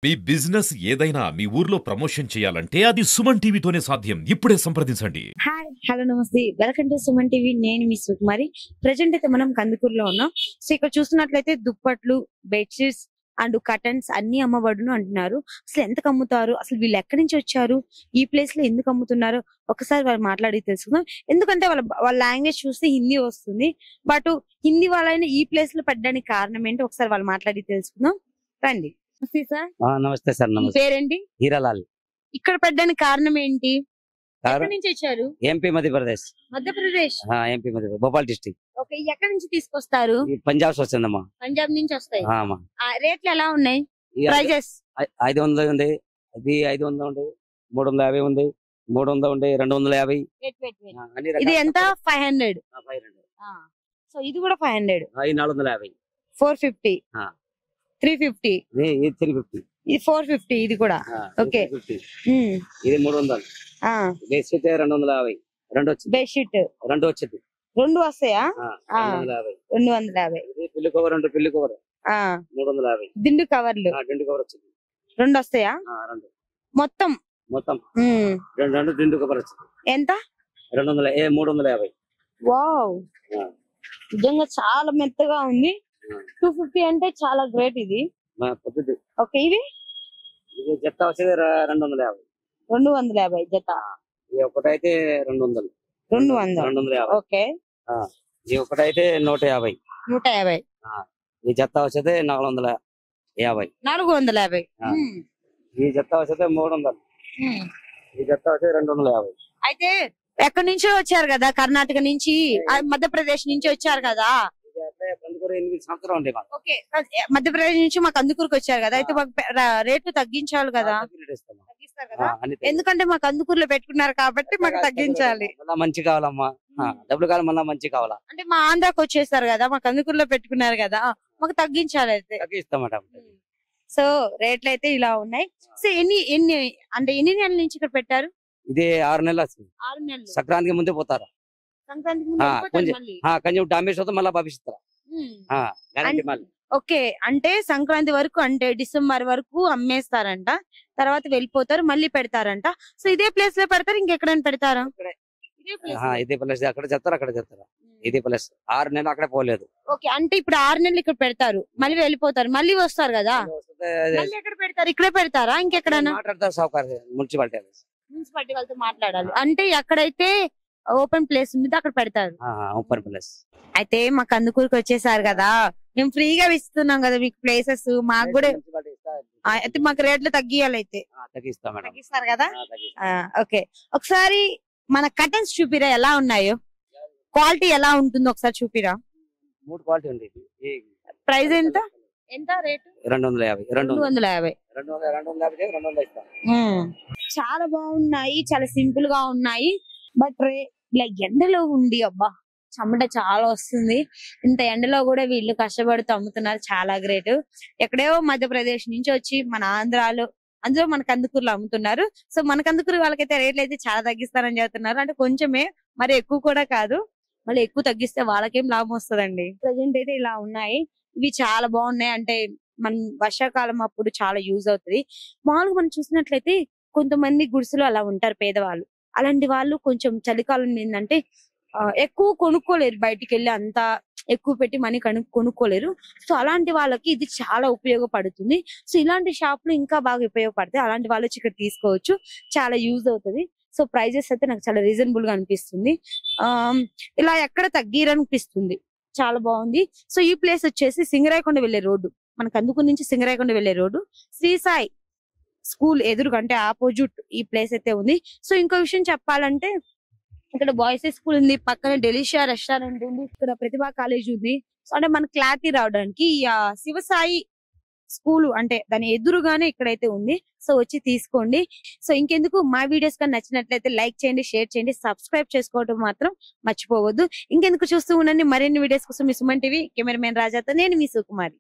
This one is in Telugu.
మీ బిజినెస్ ఏదైనా మీ ఊర్లో ప్రమోషన్ చేయాలంటే అది సుమన్ టీవీతోనే సాధ్యం. ఇప్పుడే సంప్రదించండి. హాయ్ హలో నమస్తే వెల్కమ్ టు సుమన్ టీవీ. నేను మీ సుకుమారి. ప్రజెంట్ అయితే మనం కందుకూరులో ఉన్నాం. సో ఇక్కడ చూస్తున్నట్లయితే దుప్పట్లు, బెడ్షీట్స్ అండ్ కర్టన్స్ అన్ని అమ్మబడును అంటున్నారు. అసలు ఎంతకు అమ్ముతారు, అసలు వీళ్ళు ఎక్కడి నుంచి వచ్చారు, ఈ ప్లేస్ లో ఎందుకు అమ్ముతున్నారు, ఒకసారి వాళ్ళు మాట్లాడి తెలుసుకుందాం. ఎందుకంటే వాళ్ళ లాంగ్వేజ్ చూస్తే హిందీ వస్తుంది. బట్ హిందీ వాళ్ళైనా ఈ ప్లేస్ లో పెట్టడానికి కారణం ఏంటి ఒకసారి వాళ్ళు మాట్లాడి తెలుసుకుందాం. రండి. నమస్తే సార్. నమస్తే సార్. మీ నమస్తే. పేరేంటి? హీరాలాల్. ఇక్కడ పెట్టడానికి కారణం ఏంటి? కారణం- ఎక్కడి నుంచి వచ్చారు? MP Madhya Pradesh. Madhya Pradesh. MP Madhya Pradesh, Bhopal district. Okay, ఎక్కడి నుంచి తీసుకొస్తారు? పంజాబ్ నుంచి వచ్చిందమ్మా. పంజాబ్ నుంచి వస్తాయి. అమ్మా. రేట్లు ఎలా ఉన్నాయి? ఈ ప్రైజెస్ 500 ఉంది, అది 500 ఉంది, 350 ఉంది, 300 ఉంది, 250. అన్ని ఇది రకాల ఎంత? 500. 500. సో ఇది కూడా 500. ఈ 450. 450. ఆ. 350. ఇది 350. ఇది 450. ఇది కూడా ఓకే. 350. ఇది 300. బెడ్షీట్ 250. రెండు వచ్చింది. బెడ్షీట్ రెండు వచ్చింది. రెండు వస్తాయా? 250. 250. ఇది పిల్లి కవర్, రెండు పిల్లి కవర్ 350. దిండు కవర్లు దిండు కవర్ వచ్చింది. రెండు వస్తాయా? రెండు మొత్తం మొత్తం రెండు దిండు కవర్ వచ్చింది. ఎంత? 350. వావ్, నిజంగా చాలా మెత్తగా ఉంది. 250 అంటే చాలా గ్రేట్ ఇది. పొద్దుది. ఓకే, ఇవి ఇది జత వచ్చేది 250. 250 జత. ఇది ఒకటైతే 200. 200. 250. ఓకే, ఇది ఒకటైతే 150. 150. ఈ జత వచ్చేది 450. 450. ఈ జత వచ్చేది 300. ఈ జత వచ్చేది 250. అయితే ఎక్కడి నుంచో వచ్చారు కదా, కర్ణాటక నుంచి, మధ్యప్రదేశ్ నుంచి వచ్చారు కదా. ఇది అంటే కందుకూరు 8 సంవత్సరాలు ఉంటాయి మాకు. ఓకే, మధ్యప్రదేశ్ నుంచి మా కందుకూరుకి వచ్చారు కదా. అయితే మాకు రేట్లు తగ్గించాలి కదా. తగ్గిస్తారు కదా, ఎందుకంటే మా కందుకూరులో పెట్టుకున్నారు కాబట్టి మాకు తగ్గించాలి. మళ్ళా మంచి కావాలమ్మా. డబ్బులు కావాలి, మళ్ళా మంచి కావాలా. అంటే మా ఆంధ్రాకి వచ్చేసారు కదా, మా కందుకూరులో పెట్టుకున్నారు కదా, మాకు తగ్గించాలి. అయితే తగ్గిస్తామట. సో రేట్లు అయితే ఇలా ఉన్నాయి. సో ఎన్ని అంటే ఎన్ని నెలల నుంచి ఇక్కడ పెట్టారు? ఇది 6 నెలలు వస్తుంది. 6 నెలలు. సంక్రాంతికి ముందే పోతారు. సంక్రాంతికి ముందు వెళ్ళిపోతారు మళ్ళీ. కొంచెం డామేజ్ అవుతుంది, మళ్ళీ పంపిస్తారా. గ్యారెంటీ మళ్ళీ. ఓకే, అంటే సంక్రాంతి వరకు, అంటే డిసెంబర్ వరకు అమ్మేస్తారంట, తర్వాత వెళ్ళిపోతారు, మళ్ళీ పెడతారంట. సో ఇదే ప్లేస్ లో పెడతారు, ఇంకెక్కడైనా పెడతారా? ఇదే ప్లేస్ అక్కడ చెప్తారు, అక్కడ చెప్తారు. ఇదే ప్లేస్ 6 నెలలు అక్కడే పోలేదు. ఓకే, అంటే ఇప్పుడు 6 నెలలు ఇక్కడ పెడతారు, మళ్ళీ వెళ్ళిపోతారు, మళ్ళీ వస్తారు కదా. మళ్ళీ ఎక్కడ పెడతారు? ఇక్కడే పెడతారా ఇంకెక్కడైనా? మాట్లాడతారు సౌకర్యం మున్సిపాలిటీ. మున్సిపాలిటీ వాళ్ళతో మాట్లాడాలి. అంటే ఎక్కడైతే ఓపెన్ ప్లేస్ ఉంది అక్కడ పెడతారు. Open place. అయితే మా కందుకూరుకి వచ్చేసారు కదా, మేము ఫ్రీగా ఇస్తున్నాం కదా మీకు ప్లేసెస్. మాకు కూడా అయితే మాకు రేట్లు తగ్గియాలి. అయితే తగ్గిస్తారు కదా. ఓకే, ఒకసారి మన కర్టన్స్ చూపిరా, ఎలా ఉన్నాయో, క్వాలిటీ ఎలా ఉంటుందో ఒకసారి చూపిరా. 3 క్వాలిటీ ఉంది. ప్రైస్ ఎంత? ఎంత రేటు? 250. 250. చాలా బాగున్నాయి, చాలా సింపుల్ గా ఉన్నాయి. బట్ ఇలా ఎండలో ఉండి అబ్బా చెమట చాలా వస్తుంది. ఇంత ఎండలో కూడా వీళ్ళు కష్టపడుతూ అమ్ముతున్నారు, చాలా గ్రేట్. ఎక్కడేవో మధ్యప్రదేశ్ నుంచి వచ్చి మన అందులో మన కందుకూరులో అమ్ముతున్నారు. సో మన కందుకూరు వాళ్ళకైతే రేట్లు అయితే చాలా తగ్గిస్తారని చెప్తున్నారు. అంటే కొంచెమే, మరి ఎక్కువ కూడా కాదు. మళ్ళీ ఎక్కువ తగ్గిస్తే వాళ్ళకేం లాభం వస్తుందండి. ప్రజెంట్ అయితే ఇలా ఉన్నాయి. ఇవి చాలా బాగున్నాయి. అంటే మన వర్షాకాలం అప్పుడు చాలా యూజ్ అవుతుంది. మామూలుగా మనం చూసినట్లయితే కొంతమంది గుడిసెలు అలా ఉంటారు పేదవాళ్ళు. అలాంటి వాళ్ళు కొంచెం చలికాలం ఏంటంటే ఎక్కువ కొనుక్కోలేరు, బయటికి వెళ్ళి అంతా ఎక్కువ పెట్టి మనీ కొనుక్కోలేరు. సో అలాంటి వాళ్ళకి ఇది చాలా ఉపయోగపడుతుంది. సో ఇలాంటి షాపులు ఇంకా బాగా ఉపయోగపడతాయి. అలాంటి వాళ్ళు వచ్చి ఇక్కడ తీసుకోవచ్చు, చాలా యూజ్ అవుతుంది. సో ప్రైజెస్ అయితే నాకు చాలా రీజనబుల్ గా అనిపిస్తుంది. ఇలా ఎక్కడ తగ్గిరనిపిస్తుంది, చాలా బాగుంది. సో ఈ ప్లేస్ వచ్చేసి సింగరాయకొండ వెళ్లే రోడ్డు, మన కందుకూరు నుంచి సింగరాయకొండ వెళ్లే రోడ్డు, శ్రీ సాయి స్కూల్ ఎదురుగంటే ఆపోజిట్ ఈ ప్లేస్ అయితే ఉంది. సో ఇంకో విషయం చెప్పాలంటే ఇక్కడ బాయ్స్ స్కూల్ ఉంది, పక్కన డెలిషియా రెస్టారెంట్ ఉంది, ఇక్కడ ప్రతిభా కాలేజ్ ఉంది. సో అంటే మన క్లారిటీ రావడానికి శివసాయి స్కూల్ అంటే దాని ఎదురుగానే ఇక్కడైతే ఉంది. సో వచ్చి తీసుకోండి. సో ఇంకెందుకు, మా వీడియోస్ కానీ నచ్చినట్లయితే లైక్ చేయండి, షేర్ చేయండి, సబ్స్క్రైబ్ చేసుకోవడం మాత్రం మర్చిపోవద్దు. ఇంకెందుకు చూస్తూ ఉండండి మరిన్ని వీడియోస్ కోసం. మీ సుమన్ టీవీ కెమెరామెన్ రాజాతో నేను మీ సుకుమారి.